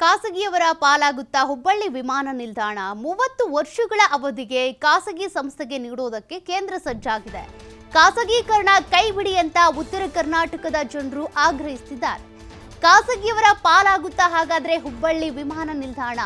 ಖಾಸಗಿಯವರ ಪಾಲಾಗುತ್ತಾ ಹುಬ್ಬಳ್ಳಿ ವಿಮಾನ ನಿಲ್ದಾಣ 30 ವರ್ಷಗಳ ಅವಧಿಗೆ ಖಾಸಗಿ ಸಂಸ್ಥೆಗೆ ನೀಡುವುದಕ್ಕೆ ಕೇಂದ್ರ ಸಜ್ಜಾಗಿದೆ. ಖಾಸಗೀಕರಣ ಕೈಬಿಡಿ ಅಂತ ಉತ್ತರ ಕರ್ನಾಟಕದ ಜನರು ಆಗ್ರಹಿಸುತ್ತಿದ್ದಾರೆ. ಖಾಸಗಿಯವರ ಪಾಲಾಗುತ್ತಾ ಹಾಗಾದ್ರೆ ಹುಬ್ಬಳ್ಳಿ ವಿಮಾನ ನಿಲ್ದಾಣ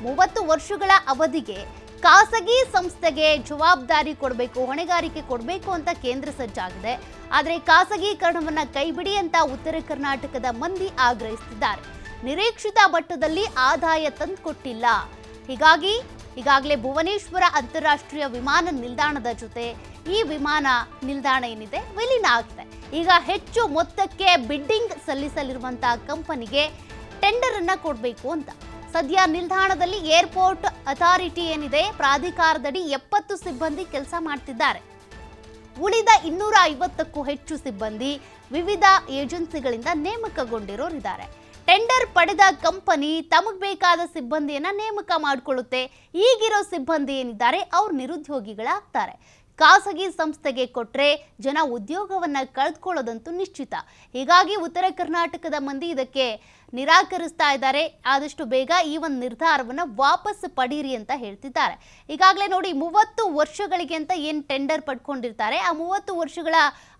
30 ವರ್ಷಗಳ ಅವಧಿಗೆ ಖಾಸಗಿ ಸಂಸ್ಥೆಗೆ ಜವಾಬ್ದಾರಿ ಕೊಡಬೇಕು, ಹೊಣೆಗಾರಿಕೆ ಕೊಡಬೇಕು ಅಂತ ಕೇಂದ್ರ ಸಜ್ಜಾಗಿದೆ. ಆದರೆ ಖಾಸಗೀಕರಣವನ್ನ ಕೈಬಿಡಿ ಅಂತ ಉತ್ತರ ಕರ್ನಾಟಕದ ಮಂದಿ ಆಗ್ರಹಿಸುತ್ತಿದ್ದಾರೆ. ನಿರೀಕ್ಷಿತ ಮಟ್ಟದಲ್ಲಿ ಆದಾಯ ತಂದುಕೊಟ್ಟಿಲ್ಲ. ಹೀಗಾಗಿ ಈಗಾಗಲೇ ಭುವನೇಶ್ವರ ಅಂತಾರಾಷ್ಟ್ರೀಯ ವಿಮಾನ ನಿಲ್ದಾಣದ ಜೊತೆ ಈ ವಿಮಾನ ನಿಲ್ದಾಣ ಏನಿದೆ ವಿಲೀನ ಆಗಿದೆ. ಈಗ ಹೆಚ್ಚು ಮೊತ್ತಕ್ಕೆ ಬಿಡ್ಡಿಂಗ್ ಸಲ್ಲಿಸಲಿರುವಂತಹ ಕಂಪನಿಗೆ ಟೆಂಡರ್ ಅನ್ನ ಕೊಡಬೇಕು ಅಂತ ಸದ್ಯ ನಿಲ್ದಾಣದಲ್ಲಿ ಏರ್ಪೋರ್ಟ್ ಅಥಾರಿಟಿ ಏನಿದೆ ಪ್ರಾಧಿಕಾರದಡಿ 70 ಸಿಬ್ಬಂದಿ ಕೆಲಸ ಮಾಡ್ತಿದ್ದಾರೆ. ಉಳಿದ 250ಕ್ಕೂ ಹೆಚ್ಚು ಸಿಬ್ಬಂದಿ ವಿವಿಧ ಏಜೆನ್ಸಿಗಳಿಂದ ನೇಮಕಗೊಂಡಿರೋರಿದ್ದಾರೆ. ಟೆಂಡರ್ ಪಡೆದ ಕಂಪನಿ ತಮಗೆ ಬೇಕಾದ ಸಿಬ್ಬಂದಿಯನ್ನ ನೇಮಕ ಮಾಡಿಕೊಳ್ಳುತ್ತೆ. ಈಗಿರೋ ಸಿಬ್ಬಂದಿ ಏನಿದ್ದಾರೆ ಅವ್ರು ನಿರುದ್ಯೋಗಿಗಳಾಗ್ತಾರೆ. ಖಾಸಗಿ ಸಂಸ್ಥೆಗೆ ಕೊಟ್ಟರೆ ಜನ ಉದ್ಯೋಗವನ್ನ ಕಳೆದುಕೊಳ್ಳೋದಂತೂ ನಿಶ್ಚಿತ. ಹೀಗಾಗಿ ಉತ್ತರ ಕರ್ನಾಟಕದ ಮಂದಿ ಇದಕ್ಕೆ ನಿರಾಕರಿಸ್ತಾ ಇದ್ದಾರೆ. ಆದಷ್ಟು ಬೇಗ ಈ ಒಂದು ನಿರ್ಧಾರವನ್ನ ವಾಪಸ್ ಪಡೀರಿ ಅಂತ ಹೇಳ್ತಿದ್ದಾರೆ. ಈಗಾಗಲೇ ನೋಡಿ 30 ವರ್ಷಗಳಿಗೆ ಅಂತ ಏನು ಟೆಂಡರ್ ಪಡ್ಕೊಂಡಿರ್ತಾರೆ, ಆ 30 ವರ್ಷಗಳ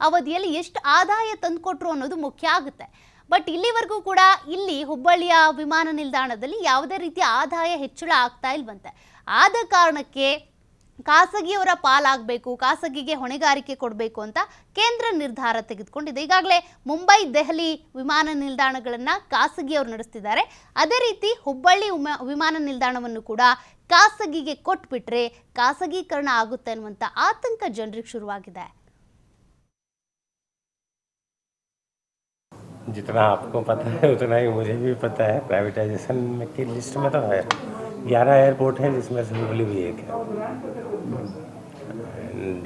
ಅವಧಿಯಲ್ಲಿ ಎಷ್ಟು ಆದಾಯ ತಂದುಕೊಟ್ರು ಅನ್ನೋದು ಮುಖ್ಯ ಆಗುತ್ತೆ. ಬಟ್ ಇಲ್ಲಿವರೆಗೂ ಕೂಡ ಇಲ್ಲಿ ಹುಬ್ಬಳ್ಳಿಯ ವಿಮಾನ ನಿಲ್ದಾಣದಲ್ಲಿ ಯಾವುದೇ ರೀತಿಯ ಆದಾಯ ಹೆಚ್ಚಳ ಆಗ್ತಾ ಇಲ್ವಂತೆ. ಆದ ಕಾರಣಕ್ಕೆ ಖಾಸಗಿಯವರ ಪಾಲಾಗಬೇಕು, ಖಾಸಗಿಗೆ ಹೊಣೆಗಾರಿಕೆ ಕೊಡಬೇಕು ಅಂತ ಕೇಂದ್ರ ನಿರ್ಧಾರ ತೆಗೆದುಕೊಂಡಿದೆ. ಈಗಾಗಲೇ ಮುಂಬೈ, ದೆಹಲಿ ವಿಮಾನ ನಿಲ್ದಾಣಗಳನ್ನು ಖಾಸಗಿಯವರು ನಡೆಸ್ತಿದ್ದಾರೆ. ಅದೇ ರೀತಿ ಹುಬ್ಬಳ್ಳಿ ವಿಮಾನ ನಿಲ್ದಾಣವನ್ನು ಕೂಡ ಖಾಸಗಿಗೆ ಕೊಟ್ಬಿಟ್ರೆ ಖಾಸಗೀಕರಣ ಆಗುತ್ತೆ ಅನ್ನುವಂಥ ಆತಂಕ ಜನರಿಗೆ ಶುರುವಾಗಿದೆ. जितना आपको पता है उतना ही मुझे भी पता है. प्राइवेटाइजेशन में की लिस्ट में तो है 11 एयरपोर्ट हैं, जिसमें से हुबली भी एक है. एंड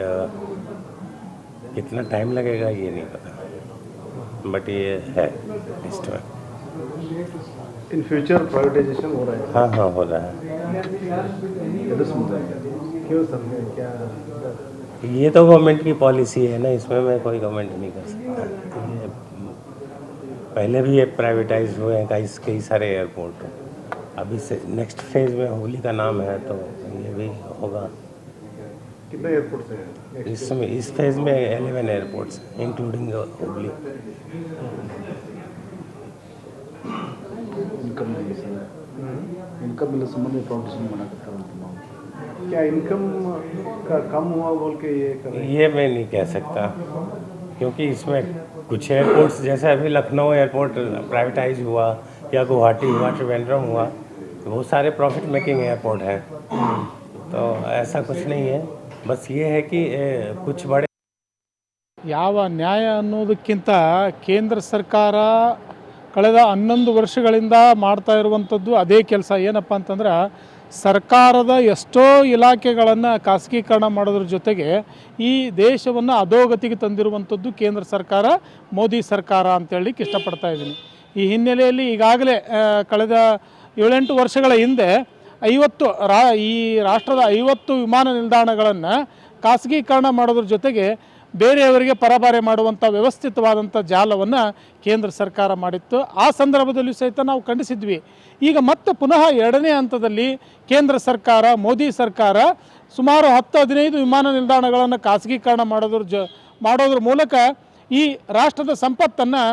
कितना टाइम लगेगा ये नहीं पता, बट ये है लिस्ट में. इन फ्यूचर प्राइवेटाइजेशन हो रहा है? हाँ हाँ हो रहा है. क्यों सर, क्या ये तो गवर्नमेंट की पॉलिसी है ना, इसमें मैं कोई कमेंट नहीं कर सकता. पहले भी ये प्राइवेटाइज हुए हैं कई सारे एयरपोर्ट. अभी से नेक्स्ट फेज में हुबली का नाम है, तो ये भी होगा. कितने एयरपोर्ट्स हैं इस फेज में 11 एयरपोर्ट्स इंक्लूडिंग हुबली. इनकम मिले संबंध में फाउंडेशन बना करता हूँ. क्या इनकम का कम हुआ बोल के ये मैं नहीं कह सकता, क्योंकि इसमें कुछ एयरपोर्ट्स जैसे अभी लखनऊ एयरपोर्ट प्राइवेटाइज हुआ या गुवाहाटी हुआ, त्रिवेंद्रम हुआ, वो सारे प्रॉफिट मेकिंग एयरपोर्ट हैं. तो ऐसा कुछ नहीं है. बस ये है कि कुछ बड़े ಯಾವ ನ್ಯಾಯ ಅನ್ನೋದಕ್ಕಿಂತ ಕೇಂದ್ರ ಸರ್ಕಾರ ಕಳೆದ 11 ವರ್ಷಗಳಿಂದ ಮಾಡ್ತಾ ಇರುವಂಥದ್ದು ಅದೇ ಕೆಲಸ. ಏನಪ್ಪ ಅಂತಂದ್ರೆ ಸರ್ಕಾರದ ಎಷ್ಟೋ ಇಲಾಖೆಗಳನ್ನು ಖಾಸಗೀಕರಣ ಮಾಡೋದ್ರ ಜೊತೆಗೆ ಈ ದೇಶವನ್ನು ಅಧೋಗತಿಗೆ ತಂದಿರುವಂಥದ್ದು ಕೇಂದ್ರ ಸರ್ಕಾರ, ಮೋದಿ ಸರ್ಕಾರ ಅಂತ ಹೇಳಲಿಕ್ಕೆ ಇಷ್ಟಪಡ್ತಾ ಇದ್ದೀನಿ. ಈ ಹಿನ್ನೆಲೆಯಲ್ಲಿ ಈಗಾಗಲೇ ಕಳೆದ 7-8 ವರ್ಷಗಳ ಹಿಂದೆ ಈ ರಾಷ್ಟ್ರದ 50 ವಿಮಾನ ನಿಲ್ದಾಣಗಳನ್ನು ಖಾಸಗೀಕರಣ ಮಾಡೋದ್ರ ಜೊತೆಗೆ ಬೇರೆಯವರಿಗೆ ಪರಭಾರೆ ಮಾಡುವಂಥ ವ್ಯವಸ್ಥಿತವಾದಂಥ ಜಾಲವನ್ನು ಕೇಂದ್ರ ಸರ್ಕಾರ ಮಾಡಿತ್ತು. ಆ ಸಂದರ್ಭದಲ್ಲೂ ಸಹಿತ ನಾವು ಖಂಡಿಸಿದ್ವಿ. ಈಗ ಮತ್ತೆ ಪುನಃ 2ನೇ ಹಂತದಲ್ಲಿ ಕೇಂದ್ರ ಸರ್ಕಾರ, ಮೋದಿ ಸರ್ಕಾರ ಸುಮಾರು 10-15 ವಿಮಾನ ನಿಲ್ದಾಣಗಳನ್ನು ಖಾಸಗೀಕರಣ ಮಾಡೋದ್ರ ಮೂಲಕ ಈ ರಾಷ್ಟ್ರದ ಸಂಪತ್ತನ್ನು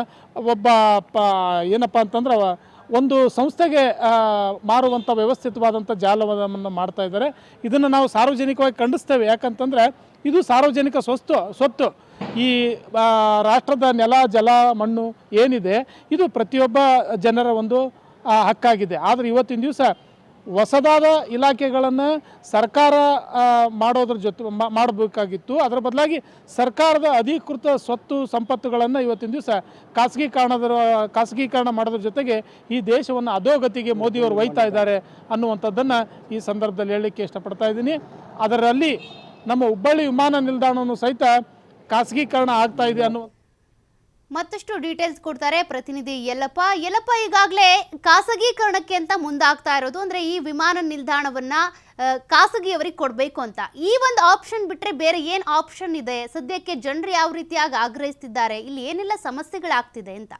ಏನಪ್ಪ ಅಂತಂದ್ರೆ ಒಂದು ಸಂಸ್ಥೆಗೆ ಮಾರುವಂಥ ವ್ಯವಸ್ಥಿತವಾದಂಥ ಜಾಲವನ್ನು ಮಾಡ್ತಾ ಇದ್ದಾರೆ. ಇದನ್ನು ನಾವು ಸಾರ್ವಜನಿಕವಾಗಿ ಖಂಡಿಸ್ತೇವೆ. ಯಾಕಂತಂದರೆ ಇದು ಸಾರ್ವಜನಿಕ ಸ್ವತ್ತು. ಈ ರಾಷ್ಟ್ರದ ನೆಲ, ಜಲ, ಮಣ್ಣು ಏನಿದೆ ಇದು ಪ್ರತಿಯೊಬ್ಬ ಜನರ ಒಂದು ಹಕ್ಕಾಗಿದೆ. ಆದರೆ ಇವತ್ತಿನ ದಿವಸ ಹೊಸದಾದ ಇಲಾಖೆಗಳನ್ನು ಸರ್ಕಾರ ಮಾಡೋದ್ರ ಜೊತೆ ಮಾಡಬೇಕಾಗಿತ್ತು. ಅದರ ಬದಲಾಗಿ ಸರ್ಕಾರದ ಅಧಿಕೃತ ಸ್ವತ್ತು ಸಂಪತ್ತುಗಳನ್ನು ಇವತ್ತಿನ ದಿವಸ ಖಾಸಗೀಕರಣ ಮಾಡೋದ್ರ ಜೊತೆಗೆ ಈ ದೇಶವನ್ನು ಅಧೋಗತಿಗೆ ಮೋದಿಯವರು ಒಯ್ತಾ ಇದ್ದಾರೆ ಅನ್ನುವಂಥದ್ದನ್ನು ಈ ಸಂದರ್ಭದಲ್ಲಿ ಹೇಳಲಿಕ್ಕೆ ಇಷ್ಟಪಡ್ತಾ ಇದ್ದೀನಿ. ಅದರಲ್ಲಿ ನಮ್ಮ ಹುಬ್ಬಳ್ಳಿ ವಿಮಾನ ನಿಲ್ದಾಣವನ್ನು ಸಹಿತ ಖಾಸಗೀಕರಣ ಆಗ್ತಾ ಇದೆ ಅನ್ನುವ ಮತ್ತಷ್ಟು ಡೀಟೇಲ್ಸ್ ಕೊಡ್ತಾರೆ ಪ್ರತಿನಿಧಿ ಯಲ್ಲಪ್ಪ. ಈಗಾಗಲೇ ಖಾಸಗೀಕರಣಕ್ಕೆ ಅಂತ ಮುಂದಾಗ್ತಾ ಇರೋದು ಅಂದ್ರೆ ಈ ವಿಮಾನ ನಿಲ್ದಾಣವನ್ನ ಖಾಸಗಿಯವರಿಗೆ ಕೊಡಬೇಕು ಅಂತ. ಈ ಒಂದು ಆಪ್ಷನ್ ಬಿಟ್ರೆ ಬೇರೆ ಏನು ಆಪ್ಷನ್ ಇದೆ? ಸದ್ಯಕ್ಕೆ ಜನರು ಯಾವ ರೀತಿಯಾಗಿ ಆಗ್ರಹಿಸ್ತಿದ್ದಾರೆ, ಇಲ್ಲಿ ಏನೆಲ್ಲ ಸಮಸ್ಯೆಗಳಾಗ್ತಿದೆ ಅಂತ?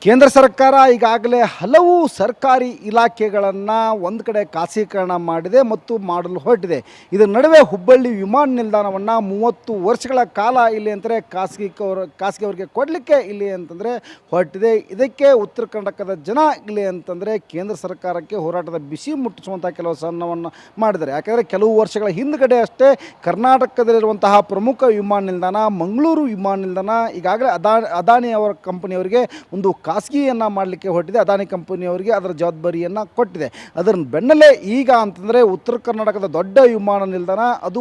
ಕೇಂದ್ರ ಸರ್ಕಾರ ಈಗಾಗಲೇ ಹಲವು ಸರ್ಕಾರಿ ಇಲಾಖೆಗಳನ್ನು ಒಂದು ಕಡೆ ಖಾಸಗೀಕರಣ ಮಾಡಿದೆ ಮತ್ತು ಮಾಡಲು ಹೊರಟಿದೆ. ಇದರ ನಡುವೆ ಹುಬ್ಬಳ್ಳಿ ವಿಮಾನ ನಿಲ್ದಾಣವನ್ನು 30 ವರ್ಷಗಳ ಕಾಲ ಇಲ್ಲಿ ಅಂದರೆ ಖಾಸಗಿಯವರಿಗೆ ಕೊಡಲಿಕ್ಕೆ ಇಲ್ಲಿ ಅಂತಂದರೆ ಹೊರಟಿದೆ. ಇದಕ್ಕೆ ಉತ್ತರ ಕರ್ನಾಟಕದ ಜನ ಇಲ್ಲಿ ಅಂತಂದರೆ ಕೇಂದ್ರ ಸರ್ಕಾರಕ್ಕೆ ಹೋರಾಟದ ಬಿಸಿ ಮುಟ್ಟಿಸುವಂಥ ಕೆಲವು ಸಣ್ಣವನ್ನು ಮಾಡಿದ್ದಾರೆ. ಯಾಕೆಂದರೆ ಕೆಲವು ವರ್ಷಗಳ ಹಿಂದುಗಡೆ ಅಷ್ಟೇ ಕರ್ನಾಟಕದಲ್ಲಿರುವಂತಹ ಪ್ರಮುಖ ವಿಮಾನ ನಿಲ್ದಾಣ ಮಂಗಳೂರು ವಿಮಾನ ನಿಲ್ದಾಣ ಈಗಾಗಲೇ ಅದಾನಿ ಅವರ ಕಂಪನಿಯವರಿಗೆ ಒಂದು ಖಾಸಗಿಯನ್ನು ಮಾಡಲಿಕ್ಕೆ ಹೊರಟಿದೆ. ಅದಾನಿ ಕಂಪನಿಯವರಿಗೆ ಅದರ ಜವಾಬ್ದಾರಿಯನ್ನು ಕೊಟ್ಟಿದೆ. ಅದರ ಬೆನ್ನಲ್ಲೇ ಈಗ ಅಂತಂದರೆ ಉತ್ತರ ಕರ್ನಾಟಕದ ದೊಡ್ಡ ವಿಮಾನ ನಿಲ್ದಾಣ ಅದು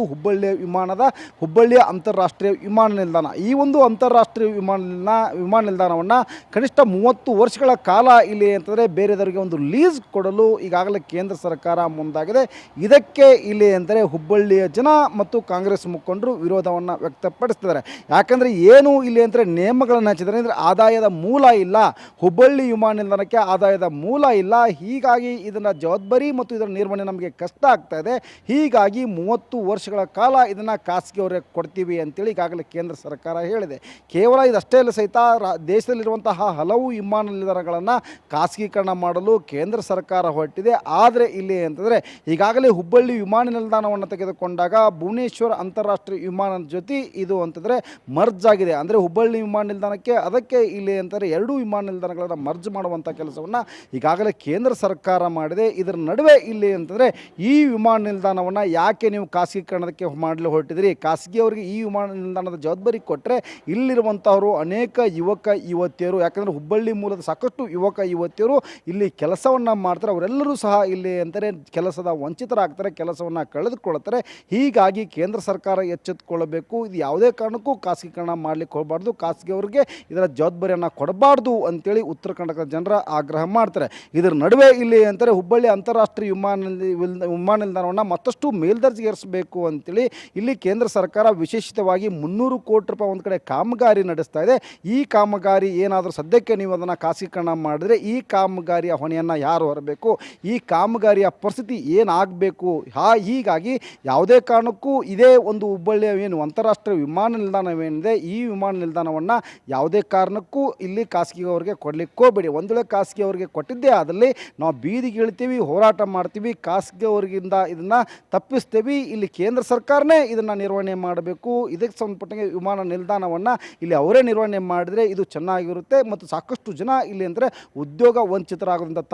ಹುಬ್ಬಳ್ಳಿಯ ಅಂತಾರಾಷ್ಟ್ರೀಯ ವಿಮಾನ ನಿಲ್ದಾಣ. ಈ ಒಂದು ಅಂತಾರಾಷ್ಟ್ರೀಯ ವಿಮಾನ ನಿಲ್ದಾಣವನ್ನು ಕನಿಷ್ಠ 30 ವರ್ಷಗಳ ಕಾಲ ಇಲ್ಲಿ ಅಂತಂದರೆ ಬೇರೆದವರಿಗೆ ಒಂದು ಲೀಸ್ ಕೊಡಲು ಈಗಾಗಲೇ ಕೇಂದ್ರ ಸರ್ಕಾರ ಮುಂದಾಗಿದೆ. ಇದಕ್ಕೆ ಇಲ್ಲಿ ಅಂದರೆ ಹುಬ್ಬಳ್ಳಿಯ ಜನ ಮತ್ತು ಕಾಂಗ್ರೆಸ್ ಮುಖಂಡರು ವಿರೋಧವನ್ನು ವ್ಯಕ್ತಪಡಿಸ್ತಿದ್ದಾರೆ. ಯಾಕಂದರೆ ಏನು ಇಲ್ಲಿ ಅಂದರೆ ನೇಮಗಳನ್ನು ಹಚ್ಚಿದ್ದಾರೆ ಅಂದರೆ ಆದಾಯದ ಮೂಲ ಇಲ್ಲ, ಹುಬ್ಬಳ್ಳಿ ವಿಮಾನ ನಿಲ್ದಾಣಕ್ಕೆ ಆದಾಯದ ಮೂಲ ಇಲ್ಲ. ಹೀಗಾಗಿ ಇದನ್ನು ಜವಾಬ್ದಾರಿ ಮತ್ತು ಇದರ ನಿರ್ವಹಣೆ ನಮಗೆ ಕಷ್ಟ ಆಗ್ತಾ ಇದೆ. ಹೀಗಾಗಿ 30 ವರ್ಷಗಳ ಕಾಲ ಇದನ್ನು ಖಾಸಗಿಯವರಿಗೆ ಕೊಡ್ತೀವಿ ಅಂತೇಳಿ ಈಗಾಗಲೇ ಕೇಂದ್ರ ಸರ್ಕಾರ ಹೇಳಿದೆ. ಕೇವಲ ಇದಷ್ಟೇ ಅಲ್ಲ ಸಹಿತ ದೇಶದಲ್ಲಿರುವಂತಹ ಹಲವು ವಿಮಾನ ನಿಲ್ದಾಣಗಳನ್ನು ಖಾಸಗೀಕರಣ ಮಾಡಲು ಕೇಂದ್ರ ಸರ್ಕಾರ ಹೊರಟಿದೆ. ಆದರೆ ಇಲ್ಲಿ ಅಂತಂದರೆ ಈಗಾಗಲೇ ಹುಬ್ಬಳ್ಳಿ ವಿಮಾನ ನಿಲ್ದಾಣವನ್ನು ತೆಗೆದುಕೊಂಡಾಗ ಭುವನೇಶ್ವರ ಅಂತಾರಾಷ್ಟ್ರೀಯ ವಿಮಾನದ ಜೊತೆ ಇದು ಅಂತಂದರೆ ಮರ್ಜ್ ಆಗಿದೆ. ಅಂದರೆ ಹುಬ್ಬಳ್ಳಿ ವಿಮಾನ ನಿಲ್ದಾಣಕ್ಕೆ ಅದಕ್ಕೆ ಇಲ್ಲಿ ಅಂತಾರೆ 2 ವಿಮಾನ ನಿಲ್ದಾಣಗಳನ್ನು ಮರ್ಜ್ ಮಾಡುವಂಥ ಕೆಲಸವನ್ನು ಈಗಾಗಲೇ ಕೇಂದ್ರ ಸರ್ಕಾರ ಮಾಡಿದೆ. ಇದರ ನಡುವೆ ಇಲ್ಲಿ ಅಂತಂದರೆ ಈ ವಿಮಾನ ನಿಲ್ದಾಣವನ್ನು ಯಾಕೆ ನೀವು ಖಾಸಗೀಕರಣಕ್ಕೆ ಮಾಡಲು ಹೊರಟಿದ್ರಿ, ಖಾಸಗಿಯವರಿಗೆ ಈ ವಿಮಾನ ನಿಲ್ದಾಣದ ಜವಾಬ್ದಾರಿ ಕೊಟ್ಟರೆ ಇಲ್ಲಿರುವಂಥವರು ಅನೇಕ ಯುವಕ ಯುವತಿಯರು, ಯಾಕಂದರೆ ಹುಬ್ಬಳ್ಳಿ ಮೂಲದ ಸಾಕಷ್ಟು ಯುವಕ ಯುವತಿಯರು ಇಲ್ಲಿ ಕೆಲಸವನ್ನು ಮಾಡ್ತಾರೆ, ಅವರೆಲ್ಲರೂ ಸಹ ಇಲ್ಲಿ ಅಂತಾರೆ ಕೆಲಸದ ವಂಚಿತರಾಗ್ತಾರೆ, ಕೆಲಸವನ್ನು ಕಳೆದುಕೊಳ್ತಾರೆ. ಹೀಗಾಗಿ ಕೇಂದ್ರ ಸರ್ಕಾರ ಎಚ್ಚೆತ್ತುಕೊಳ್ಳಬೇಕು. ಇದು ಯಾವುದೇ ಕಾರಣಕ್ಕೂ ಖಾಸಗೀಕರಣ ಮಾಡಲಿಕ್ಕೆ ಹೋಗಬಾರ್ದು, ಖಾಸಗಿಯವರಿಗೆ ಇದರ ಜವಾಬ್ದಾರಿಯನ್ನು ಕೊಡಬಾರ್ದು ಅಂತೇಳಿ ಉತ್ತರ ಕರ್ನಾಟಕದ ಜನರ ಆಗ್ರಹ ಮಾಡ್ತಾರೆ. ಇದರ ನಡುವೆ ಇಲ್ಲಿ ಅಂತಾರೆ ಹುಬ್ಬಳ್ಳಿ ಅಂತಾರಾಷ್ಟ್ರೀಯ ವಿಮಾನ ನಿಲ್ದಾಣವನ್ನು ಮತ್ತಷ್ಟು ಮೇಲ್ದರ್ಜೆಗೇರಿಸಬೇಕು ಅಂತೇಳಿ ಇಲ್ಲಿ ಕೇಂದ್ರ ಸರ್ಕಾರ ವಿಶೇಷಿತವಾಗಿ 300 ಕೋಟಿ ರೂಪಾಯಿ ಒಂದು ಕಡೆ ಕಾಮಗಾರಿ ನಡೆಸ್ತಾ ಇದೆ. ಈ ಕಾಮಗಾರಿ ಏನಾದರೂ ಸದ್ಯಕ್ಕೆ ನೀವು ಅದನ್ನು ಖಾಸಗೀಕರಣ ಮಾಡಿದ್ರೆ ಈ ಕಾಮಗಾರಿಯ ಹೊಣೆಯನ್ನು ಯಾರು ಹೊರಬೇಕು, ಈ ಕಾಮಗಾರಿಯ ಪರಿಸ್ಥಿತಿ ಏನಾಗಬೇಕು. ಹೀಗಾಗಿ ಯಾವುದೇ ಕಾರಣಕ್ಕೂ ಇದೇ ಒಂದು ಹುಬ್ಬಳ್ಳಿಯ ಏನು ಅಂತಾರಾಷ್ಟ್ರೀಯ ವಿಮಾನ ನಿಲ್ದಾಣವೇನಿದೆ ಈ ವಿಮಾನ ನಿಲ್ದಾಣವನ್ನು ಯಾವುದೇ ಕಾರಣಕ್ಕೂ ಇಲ್ಲಿ ಖಾಸಗಿಯವರಿಗೆ ಕೊಡಲಿಕ್ಕೆ ಹೋಗಬೇಡಿ. ಒಂದು ವೇಳೆ ಖಾಸಗಿಯವರಿಗೆ ಕೊಟ್ಟಿದ್ದೇ ಆದಲ್ಲಿ ನಾವು ಬೀದಿಗೆ ಇಳ್ತೀವಿ, ಹೋರಾಟ ಮಾಡ್ತೀವಿ, ಖಾಸಗಿಯವರಿಗಿಂದ ಇದನ್ನು ತಪ್ಪಿಸ್ತೀವಿ. ಇಲ್ಲಿ ಕೇಂದ್ರ ಸರ್ಕಾರನೇ ಇದನ್ನು ನಿರ್ವಹಣೆ ಮಾಡಬೇಕು. ಇದಕ್ಕೆ ಸಂಬಂಧಪಟ್ಟಂಗೆ ವಿಮಾನ ನಿಲ್ದಾಣವನ್ನು ಇಲ್ಲಿ ಅವರೇ ನಿರ್ವಹಣೆ ಮಾಡಿದರೆ ಇದು ಚೆನ್ನಾಗಿರುತ್ತೆ ಮತ್ತು ಸಾಕಷ್ಟು ಜನ ಇಲ್ಲಿ ಅಂದರೆ ಉದ್ಯೋಗ ವಂಚಿತರಾಗೋದ್ರಿಂದ